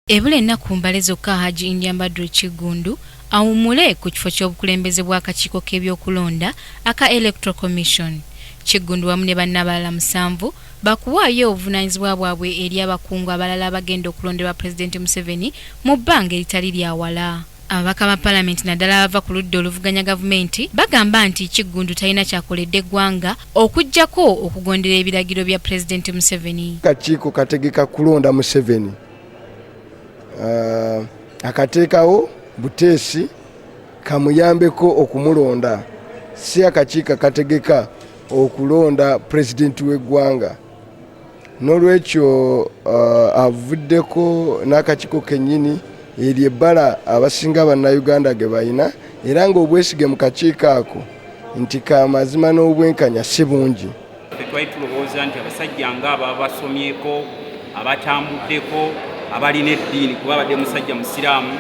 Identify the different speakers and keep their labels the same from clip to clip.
Speaker 1: Ebule ennaku mbale zokka Haji Indian Badru Kiggundu awumule ku kifo ky'obukulembeze bwa akakiiko k'ebyokulonda aka Electoral Commission. Kiggundu wamu ne bannabalala 7 bakuwaayo obuvunaanyizibwa bwabwe eri abakungu abalala abagenda okulonderwa pulezidenti Museveni mu bbanga eritali lya wala. Ababaka ba palamenti naddala abava ku ludda oluvuganya gavumenti bagamba nti Kiggundu talina kyakoledde eggwanga okujjako okugondera ebiragiro bya pulezidenti Museveni.
Speaker 2: Akakiiko kategeka kulonda Museveni. Akateekawo buteesi kamuyambeko okumulonda, si akakiiko kategeka okulonda pulezidenti w'eggwanga. N'olwekyo avuddeko n'akakiiko kennyini eri ebbala abasinga bannayuganda ge balina, era ng'obwesige mu kakiiko ako nti ka mazima n'obwenkanya si bungi.
Speaker 3: Twali tulowooza nti abasajja ng'abo abasomyeko, abatambuddeko, abalina eddiini kuba badde musajja musiraamu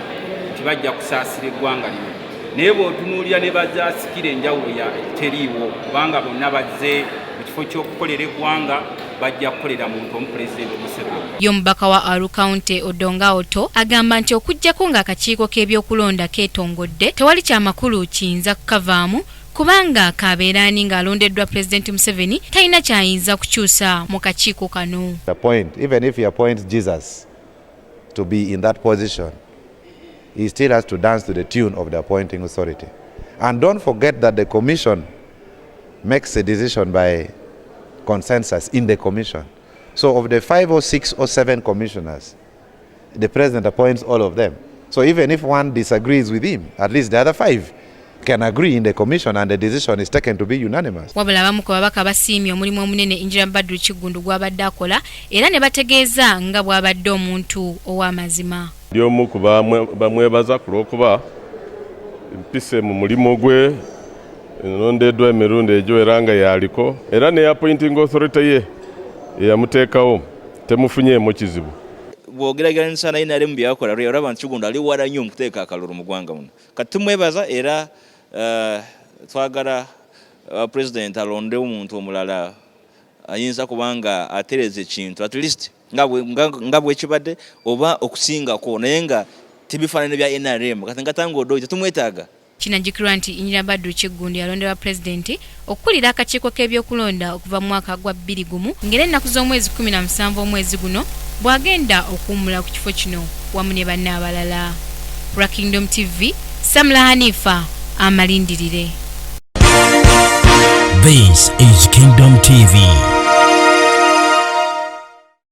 Speaker 3: nti bajja kusaasira eggwanga lino. Naye bw'otunuulira ne bazaasikira enjawulo teriiwo, kubanga bonna bazze mu kifo ky'okukolera eggwanga bajja kukolera muntu omupulezidenti Museveni.
Speaker 1: Y'omubaka wa Aru County Odonga Oto agamba nti okujjako ng'akakiiko k'ebyokulonda ketongodde tewali kyamakulu kiyinza kukavaamu kubanga kabeeraani ng'alondeddwa pulezidenti Museveni talina kyayinza kukyusa mu kakiiko kano.
Speaker 4: Even if he appoints Jesus to be in that position, he still has to dance to the tune of the appointing authority. And don't forget that the commission makes a decision by consensus in the commission. So of the 5 or 6 or 7 commissioners, the president appoints all of them. So even if one disagrees with him, at least the other 5 can agree in the commission and the decision is taken to be unanimous.
Speaker 1: Wabula abamu ku babaka basiimye omulimu omunene Indian Badru Kiggundu gw'abadde akola era ne bategeeza nga bw'abadde omuntu ow'amazima.
Speaker 5: Ndi omu ku bamwebaza ku lw'okuba mpise mu mulimu gwe enondeddwa emirundi egyo era nga yaliko era ne appointing authority ye eyamuteekawo temufunyeemu kizibu.
Speaker 6: Bw'ogeraageranisa naye nali mu byakola olaba nti Kiggundu ali wala nnyo mu kuteeka akalulu mu ggwanga muno. Kati tumwebaza era twagala pulezidenti alonde omuntu omulala ayinza kubanga atereza ekintu at least nga bwekibadde oba okusingako naye nga tebifaanane bya NRM kati nga tangodde tetumwetaaga.
Speaker 1: Kinajjukirwa nti Indian Badru Kiggundu yalonderwa pulezidenti okukulira akakiiko k'ebyokulonda okuva mu mwaka gwa 2001 ng'era ennaku z'omwezi 17 omwezi guno bw'agenda okuwummula ku kifo kino wamu ne banne abalala. Kingdom TV, Samla Hanifa amalindirire.
Speaker 7: This is Kingdom TV.